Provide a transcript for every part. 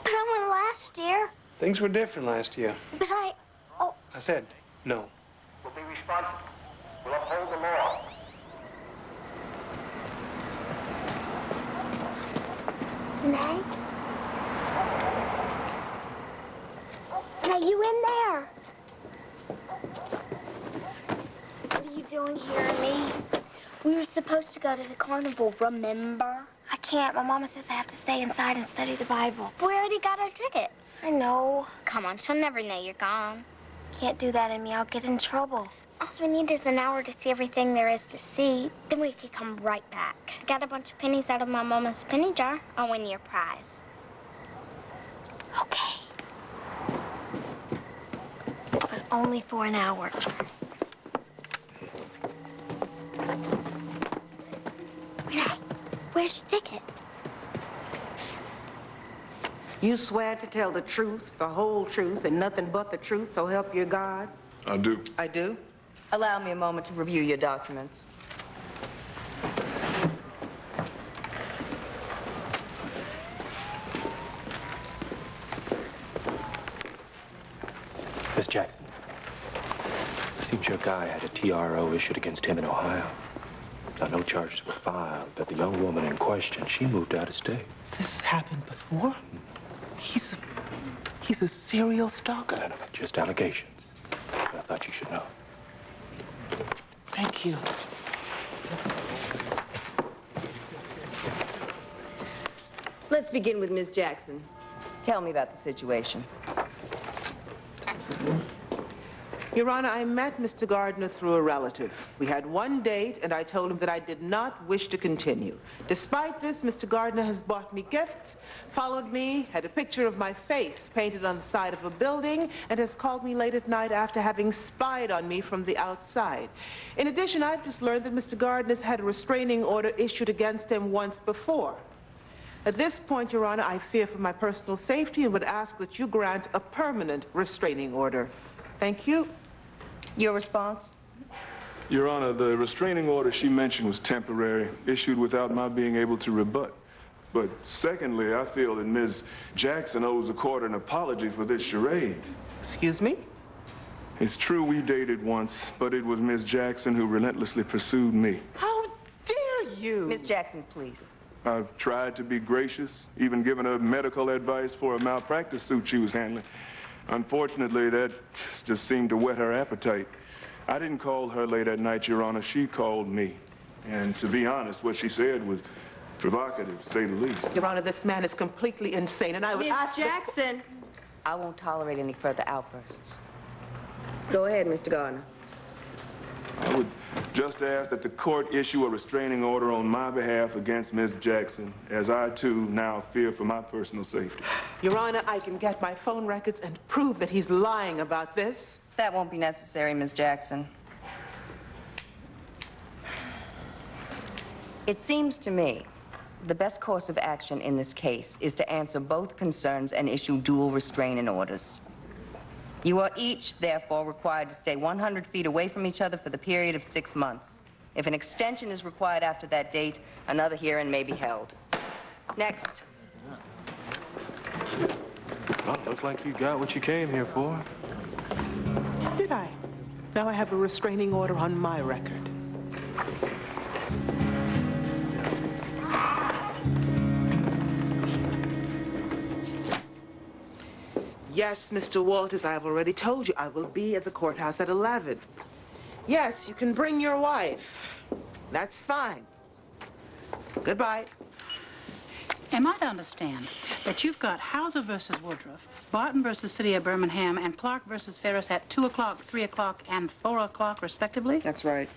But I went last year. Things were different last year. But I said no. We'll be responsible. We'll uphold the law. Nay? Nay, you in there? What are you doing here, M.E? We were supposed to go to the carnival, remember? I can't. My mama says I have to stay inside and study the Bible. We already got our tickets. I know. Come on, she'll never know you're gone. Can't do that, M.E. I'll get in trouble. All we need is an hour to see everything there is to see. Then we could come right back. I got a bunch of pennies out of my mama's penny jar. I'll win your prize. Okay. But only for an hour. Renee, where's your ticket? You swear to tell the truth, the whole truth, and nothing but the truth, so help you God? I do. I do? Allow me a moment to review your documents. Miss Jackson, it seems your guy had a TRO issued against him in Ohio. Now, no charges were filed, but the young woman in question, she moved out of state. This happened before? He's a serial stalker. No, just allegations. But I thought you should know. Thank you. Let's begin with Miss Jackson. Tell me about the situation. Your Honor, I met Mr. Gardner through a relative. We had one date, and I told him that I did not wish to continue. Despite this, Mr. Gardner has bought me gifts, followed me, had a picture of my face painted on the side of a building, and has called me late at night after having spied on me from the outside. In addition, I've just learned that Mr. Gardner's had a restraining order issued against him once before. At this point, Your Honor, I fear for my personal safety and would ask that you grant a permanent restraining order. Thank you. Your response? Your Honor, the restraining order she mentioned was temporary, issued without my being able to rebut. But secondly, I feel that Ms. Jackson owes the court an apology for this charade. Excuse me? It's true we dated once, but it was Ms. Jackson who relentlessly pursued me. How dare you? Miss Jackson, please. I've tried to be gracious, even given her medical advice for a malpractice suit she was handling. Unfortunately, that just seemed to whet her appetite. I didn't call her late at night, Your Honor. She called me. And to be honest, what she said was provocative, to say the least. Your Honor, this man is completely insane, and I would ask... Miss Jackson! I won't tolerate any further outbursts. Go ahead, Mr. Gardner. I would just ask that the court issue a restraining order on my behalf against Ms. Jackson, as I, too, now fear for my personal safety. Your Honor, I can get my phone records and prove that he's lying about this. That won't be necessary, Miss Jackson. It seems to me the best course of action in this case is to answer both concerns and issue dual restraining orders. You are each, therefore, required to stay 100 feet away from each other for the period of 6 months. If an extension is required after that date, another hearing may be held. Next. Well, looks like you got what you came here for. Did I? Now I have a restraining order on my record. Yes, Mr. Walters, I have already told you I will be at the courthouse at 11. Yes, you can bring your wife. That's fine. Goodbye. Am I to understand that you've got Hauser versus Woodruff, Barton versus City of Birmingham, and Clark versus Ferris at 2 o'clock, 3 o'clock, and 4 o'clock, respectively? That's right.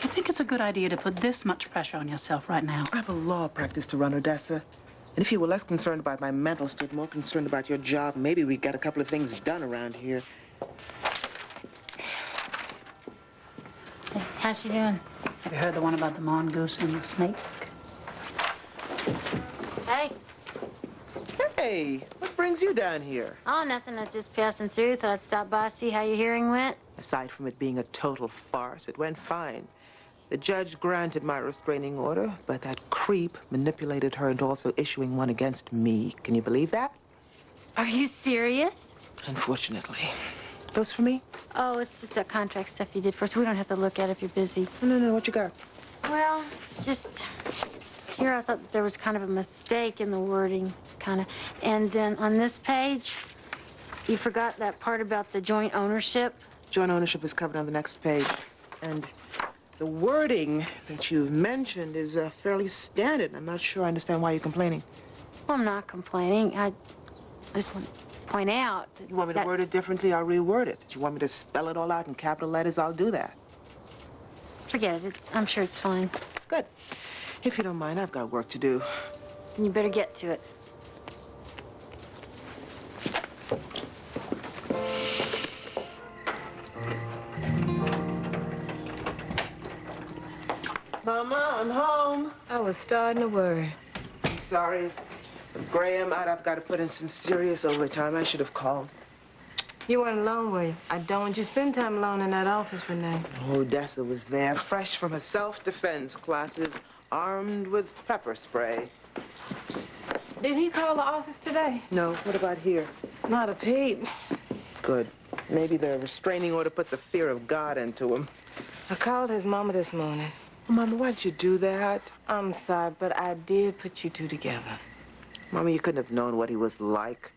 You think it's a good idea to put this much pressure on yourself right now? I have a law practice to run, Odessa. And if you were less concerned about my mental state, more concerned about your job, maybe we'd get a couple of things done around here. Hey, how's she doing? Have you heard the one about the mongoose and the snake? Hey. Hey, what brings you down here? Oh, nothing. I was just passing through. Thought I'd stop by, see how your hearing went. Aside from it being a total farce, it went fine. The judge granted my restraining order, but that creep manipulated her into also issuing one against me. Can you believe that? Are you serious? Unfortunately. Those for me? Oh, it's just that contract stuff you did for us. We don't have to look at it if you're busy. No, what you got? Well, it's just... Here, I thought there was kind of a mistake in the wording, kind of. And then on this page, you forgot that part about the joint ownership. Joint ownership is covered on the next page. And the wording that you've mentioned is fairly standard. I'm not sure I understand why you're complaining. Well, I'm not complaining. I just want to point out that... You want me to word it differently? I'll reword it. You want me to spell it all out in capital letters? I'll do that. Forget it. I'm sure it's fine. Good. If you don't mind, I've got work to do. You better get to it. Mama, I'm home. I was starting to worry. I'm sorry. With Graham out, I've got to put in some serious overtime. I should have called. You weren't alone, were you? I don't want you to spend time alone in that office, Rene. Oh, Odessa was there, fresh from her self-defense classes, armed with pepper spray. Did he call the office today? No. What about here? Not a peep. Good. Maybe the restraining order put the fear of God into him. I called his mama this morning. Mama, why'd you do that? I'm sorry, but I did put you two together. Mama, you couldn't have known what he was like.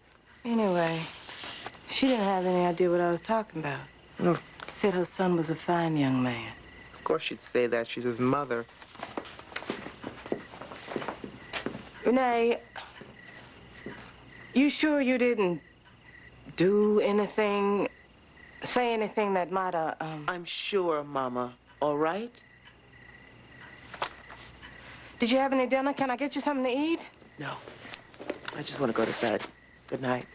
Anyway, she didn't have any idea what I was talking about. Oh. Said her son was a fine young man. Of course she'd say that. She's his mother. Rene, you sure you didn't do anything, say anything that might have, I'm sure, Mama. All right? Did you have any dinner? Can I get you something to eat? No. I just want to go to bed. Good night.